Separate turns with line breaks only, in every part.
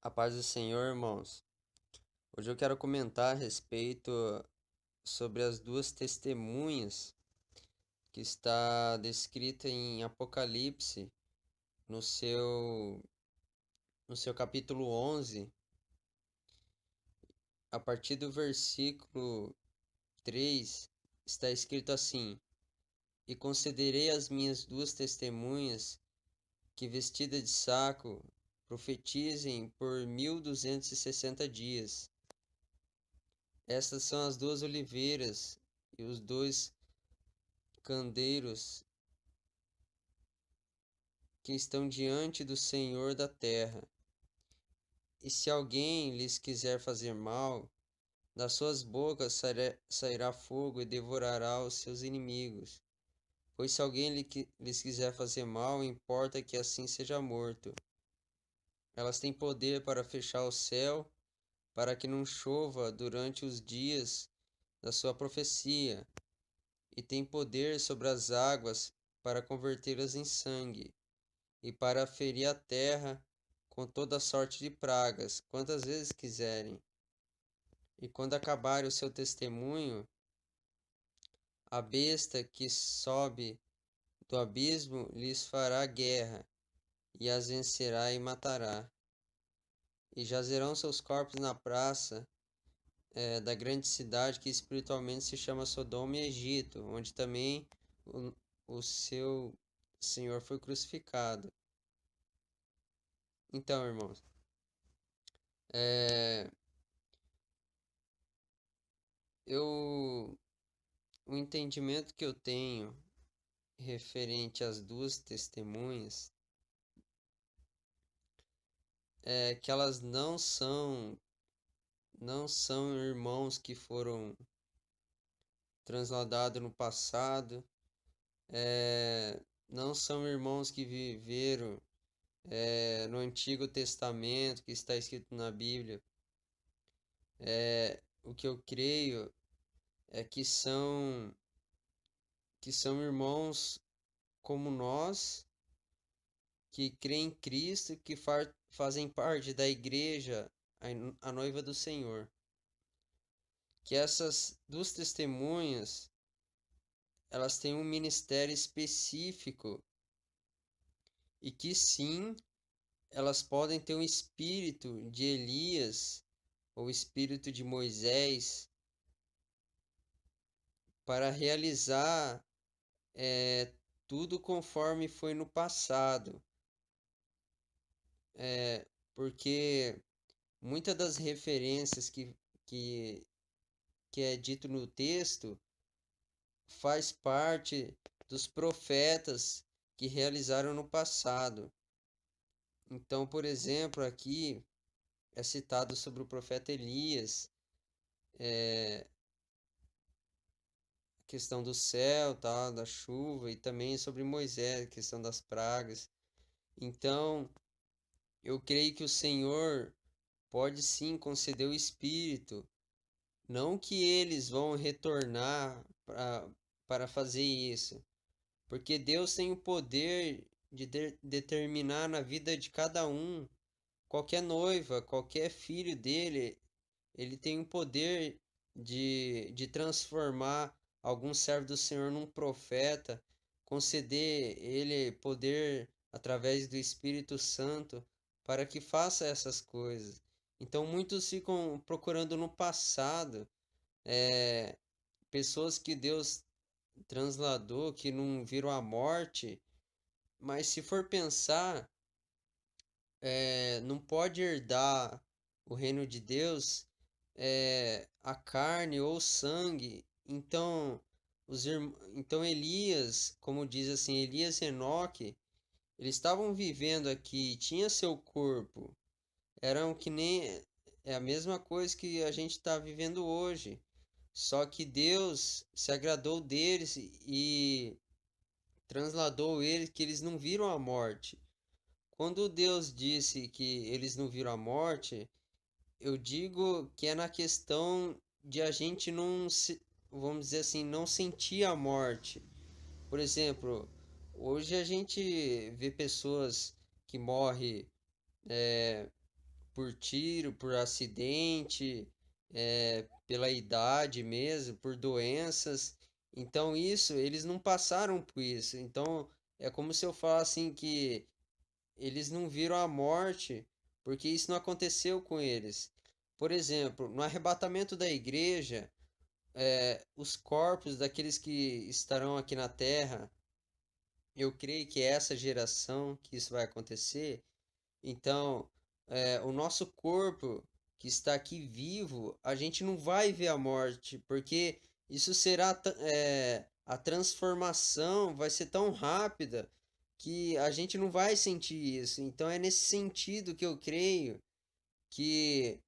A paz do Senhor, irmãos. Hoje eu quero comentar a respeito sobre as duas testemunhas que está descrita em Apocalipse, no seu, no seu capítulo 11, a partir do versículo 3, está escrito assim: E concederei às minhas duas testemunhas que, vestidas de saco, profetizem por 1260 dias. Estas são as duas oliveiras e os dois candeiros que estão diante do Senhor da terra. E se alguém lhes quiser fazer mal, das suas bocas sairá fogo e devorará os seus inimigos. Pois se alguém lhes quiser fazer mal, importa que assim seja morto. Elas têm poder para fechar o céu, para que não chova durante os dias da sua profecia, e têm poder sobre as águas para convertê-las em sangue, e para ferir a terra com toda sorte de pragas, quantas vezes quiserem. E quando acabar o seu testemunho, a besta que sobe do abismo lhes fará guerra, e as vencerá e matará. E jazerão seus corpos na praça da grande cidade que espiritualmente se chama Sodoma e Egito, onde também o, o seu Senhor foi crucificado. Então, irmãos, é, eu o entendimento que eu tenho referente às duas testemunhas é que elas não são irmãos que foram transladados no passado, não são irmãos que viveram no Antigo Testamento, que está escrito na Bíblia. O que eu creio é que são irmãos como nós, que creem em Cristo, que fazem parte da igreja, a noiva do Senhor. Que essas duas testemunhas, elas têm um ministério específico e que sim, elas podem ter um espírito de Elias ou espírito de Moisés para realizar tudo conforme foi no passado. Porque muitas das referências que, que é dito no texto faz parte dos profetas que realizaram no passado. Então, por exemplo, aqui é citado sobre o profeta Elias, a questão do céu, tá, da chuva, e também sobre Moisés, a questão das pragas. Então, eu creio que o Senhor pode sim conceder o Espírito, não que eles vão retornar para fazer isso, porque Deus tem o poder de determinar na vida de cada um, qualquer noiva, qualquer filho dele, ele tem o poder de transformar algum servo do Senhor num profeta, conceder ele poder através do Espírito Santo para que faça essas coisas. Então muitos ficam procurando no passado pessoas que Deus transladou, que não viram a morte, mas se for pensar, não pode herdar o reino de Deus a carne ou o sangue. Então, então Elias, como diz assim, Elias e Enoque, eles estavam vivendo aqui, tinha seu corpo, eram que nem a mesma coisa que a gente está vivendo hoje. Só que Deus se agradou deles e transladou eles que eles não viram a morte. Quando Deus disse que eles não viram a morte, eu digo que é na questão de a gente não se, vamos dizer assim, não sentir a morte. Por exemplo, hoje a gente vê pessoas que morrem por tiro, por acidente, pela idade mesmo, por doenças. Então isso, eles não passaram por isso. Então é como se eu falasse assim que eles não viram a morte, porque isso não aconteceu com eles. Por exemplo, no arrebatamento da igreja, os corpos daqueles que estarão aqui na terra, eu creio que é essa geração que isso vai acontecer. Então, o nosso corpo que está aqui vivo, a gente não vai ver a morte, porque isso será, a transformação vai ser tão rápida que a gente não vai sentir isso. Então, é nesse sentido que eu creio que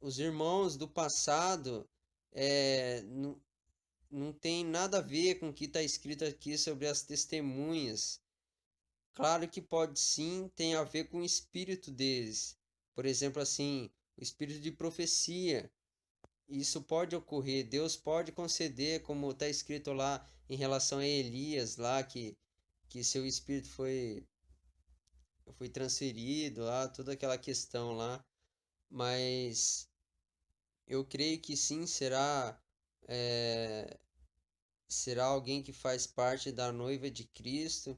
os irmãos do passado não tem nada a ver com o que está escrito aqui sobre as testemunhas. Claro que pode sim, tem a ver com o espírito deles. Por exemplo, assim, o espírito de profecia. Isso pode ocorrer, Deus pode conceder, como está escrito lá em relação a Elias, lá que seu espírito foi transferido, lá, toda aquela questão lá. Mas eu creio que sim, é, será alguém que faz parte da noiva de Cristo.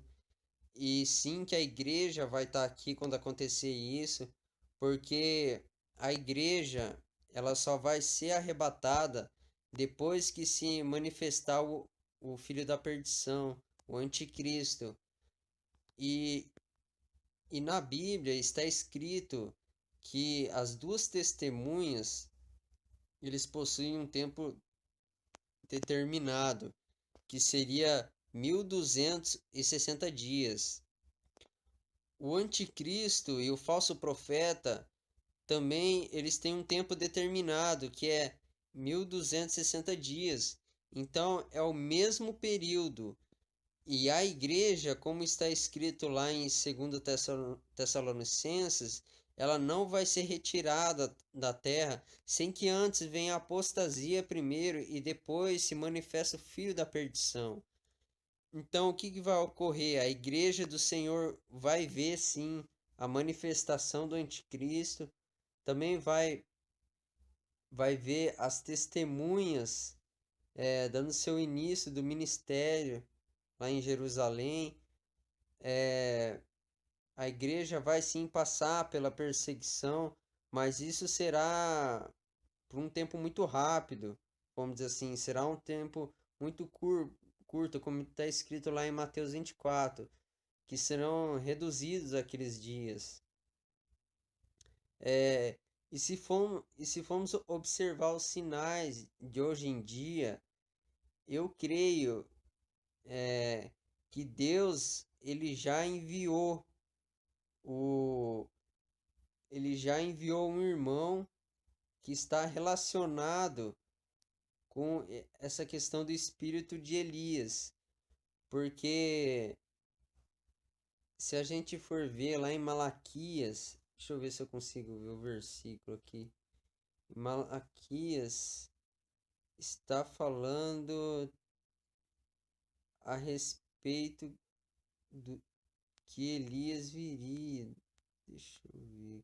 E sim que a igreja vai estar aqui quando acontecer isso, porque a igreja ela só vai ser arrebatada depois que se manifestar o filho da perdição, o anticristo. E, e na Bíblia está escrito que as duas testemunhas eles possuem um tempo determinado, que seria 1260 dias. O anticristo e o falso profeta também eles têm um tempo determinado, que é 1260 dias. Então é o mesmo período. E a igreja, como está escrito lá em 2 Tessalonicenses, ela não vai ser retirada da terra sem que antes venha a apostasia primeiro e depois se manifeste o filho da perdição. Então, o que que vai ocorrer? A igreja do Senhor vai ver sim a manifestação do anticristo, também vai ver as testemunhas dando seu início do ministério lá em Jerusalém. É, a igreja vai sim passar pela perseguição, mas isso será por um tempo muito rápido, vamos dizer assim, será um tempo muito curto, como está escrito lá em Mateus 24, que serão reduzidos aqueles dias. É, e se formos observar os sinais de hoje em dia, eu creio é, que Deus o, ele já enviou um irmão que está relacionado com essa questão do espírito de Elias, porque se a gente for ver lá em Malaquias, deixa eu ver se eu consigo ver o versículo aqui. Malaquias está falando a respeito do que Elias viria. Deixa eu ver.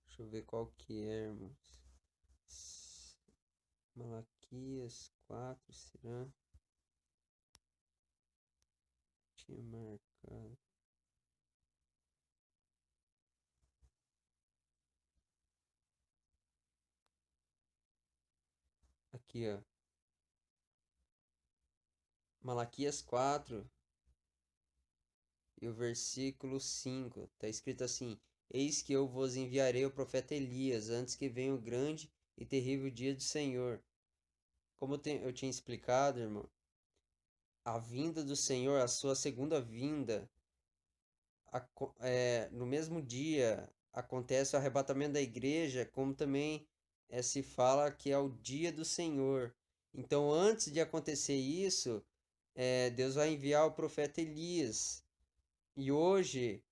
Deixa eu ver qual que é, irmãos. Malaquias 4, será? Tinha marcado. Aqui, ó. Malaquias 4 e o versículo 5. Está escrito assim: Eis que eu vos enviarei o profeta Elias antes que venha o grande e terrível dia do Senhor. Como eu tinha explicado, irmão, a vinda do Senhor, a sua segunda vinda, no mesmo dia acontece o arrebatamento da igreja, como também se fala que é o dia do Senhor. Então, antes de acontecer isso, Deus vai enviar o profeta Elias. E hoje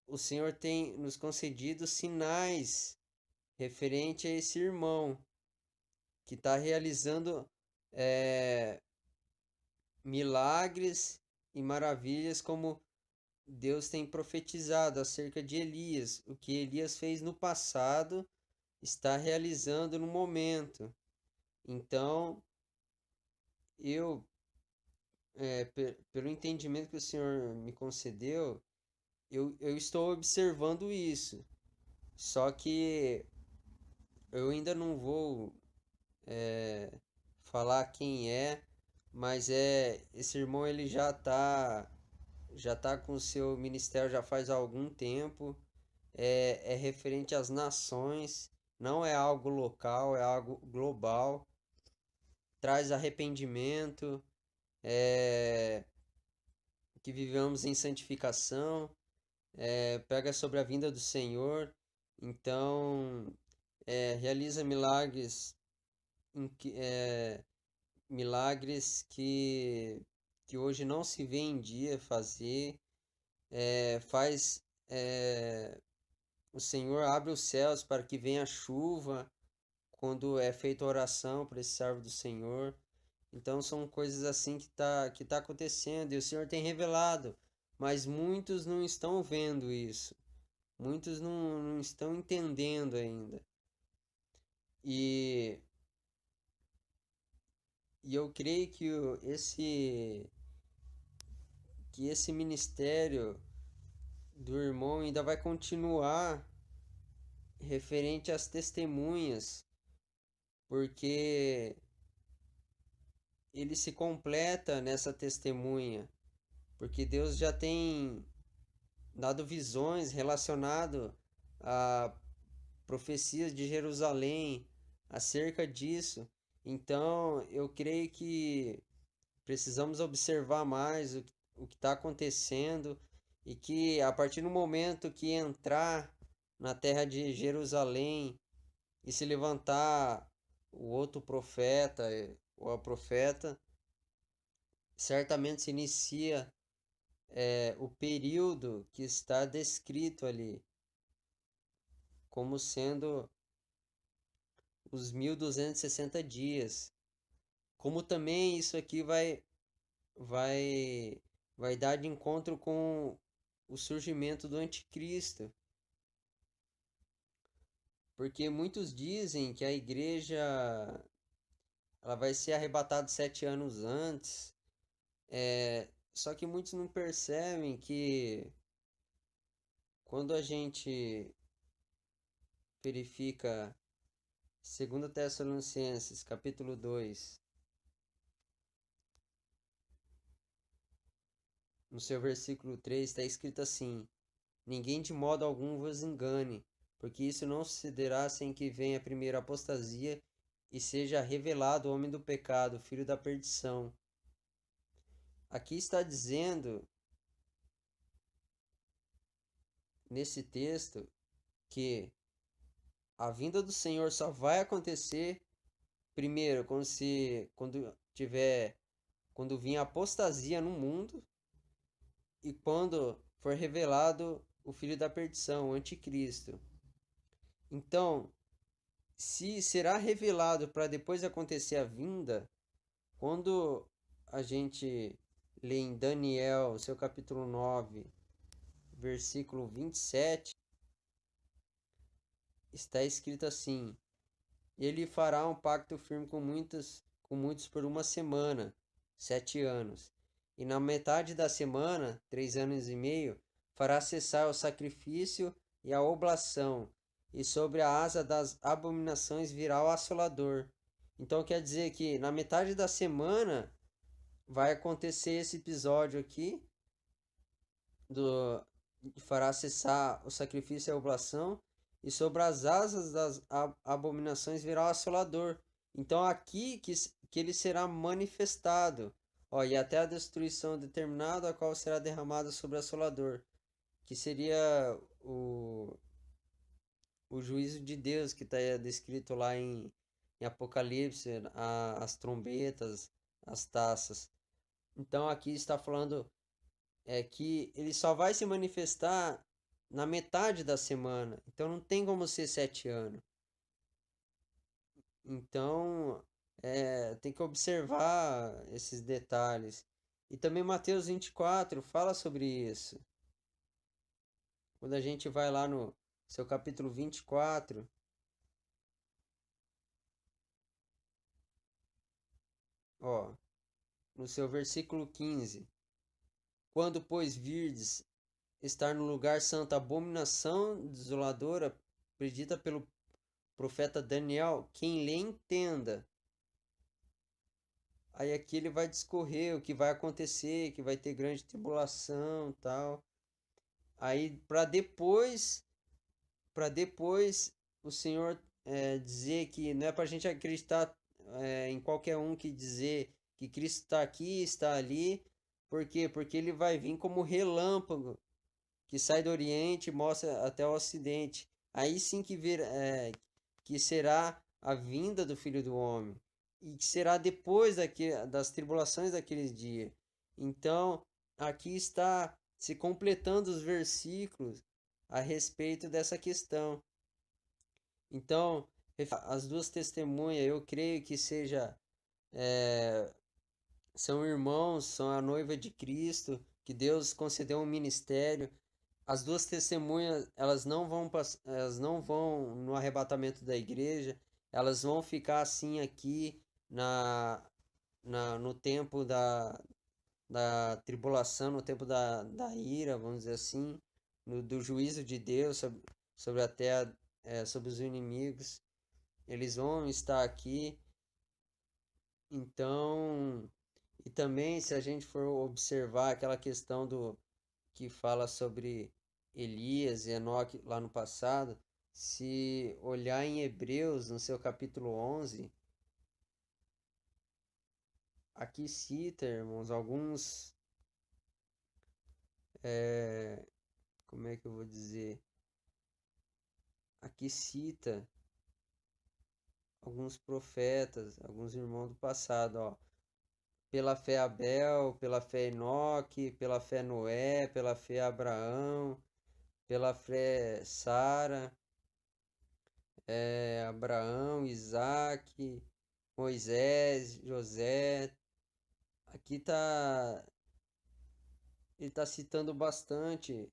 o Senhor tem nos concedido sinais referente a esse irmão. que está realizando é, milagres e maravilhas, como Deus tem profetizado acerca de Elias. O que Elias fez no passado está realizando no momento. Então, eu, pelo entendimento que o Senhor me concedeu, eu estou observando isso. Só que eu ainda não vou é, falar quem é, mas esse irmão ele já tá com o seu ministério já faz algum tempo. É referente às nações, não é algo local, é algo global. Traz arrependimento, é, que vivamos em santificação, pega sobre a vinda do Senhor. Então, realiza milagres, milagres que hoje não se vê em dia fazer. Faz o Senhor abre os céus para que venha chuva quando é feita oração para esse servo do Senhor. Então são coisas assim que tá acontecendo e o Senhor tem revelado, mas muitos não estão vendo isso. Muitos não estão entendendo ainda. E, e eu creio que esse ministério do irmão ainda vai continuar referente às testemunhas, porque ele se completa nessa testemunha, porque Deus já tem dado visões relacionado a profecias de Jerusalém acerca disso. Então, eu creio que precisamos observar mais o que está acontecendo e que a partir do momento que entrar na terra de Jerusalém e se levantar o outro profeta ou a profeta, certamente se inicia o período que está descrito ali como sendo os 1260 dias. Como também isso aqui vai vai dar de encontro com o surgimento do anticristo, porque muitos dizem que a igreja ela vai ser arrebatada 7 anos antes. Só que muitos não percebem que quando a gente verifica 2 Tessalonicenses, capítulo 2, no seu versículo 3, está escrito assim: ninguém de modo algum vos engane, porque isso não sucederá sem que venha primeiro a apostasia e seja revelado o homem do pecado, filho da perdição. Aqui está dizendo, nesse texto, que a vinda do Senhor só vai acontecer primeiro quando vir a apostasia no mundo e quando for revelado o filho da perdição, o anticristo. Então, se será revelado para depois acontecer a vinda, quando a gente lê em Daniel, seu capítulo 9, versículo 27, está escrito assim: ele fará um pacto firme com muitos por uma semana, 7 anos. E na metade da semana, 3 anos e meio, fará cessar o sacrifício e a oblação, e sobre a asa das abominações virá o assolador. Então quer dizer que na metade da semana vai acontecer esse episódio aqui do fará cessar o sacrifício e a oblação, e sobre as asas das abominações virá o assolador. Então aqui que ele será manifestado, ó, e até a destruição determinada, a qual será derramada sobre o assolador, que seria o juízo de Deus que está descrito lá em Apocalipse, as trombetas, as taças. Então aqui está falando que ele só vai se manifestar na metade da semana. Então não tem como ser 7 anos. Então, tem que observar esses detalhes. E também Mateus 24 fala sobre isso. Quando a gente vai lá no seu capítulo 24, ó, no seu versículo 15: Quando, pois, virdes estar no lugar santo abominação desoladora, predita pelo profeta Daniel, quem lhe entenda. Aí aqui ele vai discorrer o que vai acontecer, que vai ter grande tribulação, tal. Aí para depois o Senhor dizer que não é para a gente acreditar em qualquer um que dizer que Cristo está aqui, está ali. Por quê? Porque ele vai vir como relâmpago que sai do Oriente e mostra até o Ocidente. Aí sim que será a vinda do Filho do Homem. E que será depois das tribulações daqueles dias. Então, aqui está se completando os versículos a respeito dessa questão. Então, as duas testemunhas, eu creio que são irmãos, são a noiva de Cristo, que Deus concedeu um ministério. As duas testemunhas, elas não vão no arrebatamento da igreja, elas vão ficar assim aqui na, no tempo da tribulação, no tempo da ira, vamos dizer assim, do juízo de Deus sobre a terra, sobre os inimigos. Eles vão estar aqui. Então, e também se a gente for observar aquela questão do que fala sobre Elias e Enoque lá no passado, se olhar em Hebreus, no seu capítulo 11, aqui cita, irmãos, alguns, como é que eu vou dizer? Aqui cita alguns profetas, alguns irmãos do passado, ó. Pela fé Abel, pela fé Enoque, pela fé Noé, pela fé Abraão, pela fé Sara, Abraão, Isaac, Moisés, José. Aqui ele está citando bastante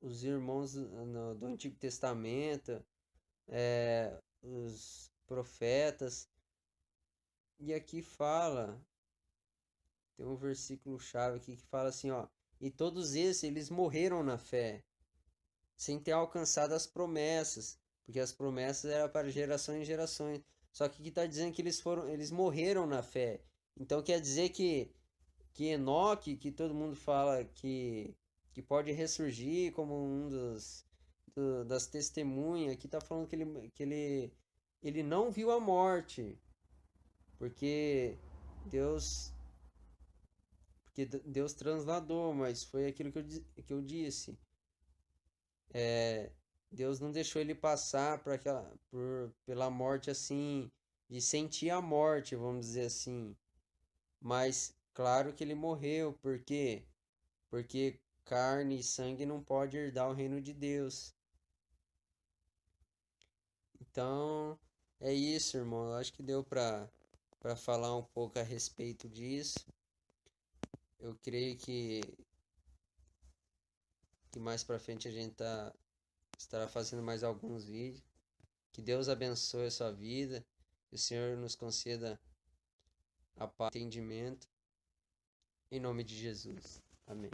os irmãos do Antigo Testamento, os profetas. E aqui fala, tem um versículo chave aqui que fala assim, ó, e todos esses eles morreram na fé, sem ter alcançado as promessas, porque as promessas eram para gerações e gerações. Só que aqui está dizendo que eles morreram na fé. Então quer dizer que Enoque, que todo mundo fala que pode ressurgir como um das testemunhas, aqui está falando ele não viu a morte, porque Deus, Deus transladou, mas foi aquilo que eu disse. É, Deus não deixou ele passar pela morte assim, de sentir a morte, vamos dizer assim. Mas claro que ele morreu, por quê? Porque carne e sangue não pode herdar o reino de Deus. Então, é isso, irmão. Eu acho que deu para falar um pouco a respeito disso. Eu creio que mais para frente a gente estará fazendo mais alguns vídeos. Que Deus abençoe a sua vida. Que o Senhor nos conceda a paz e entendimento. Em nome de Jesus. Amém.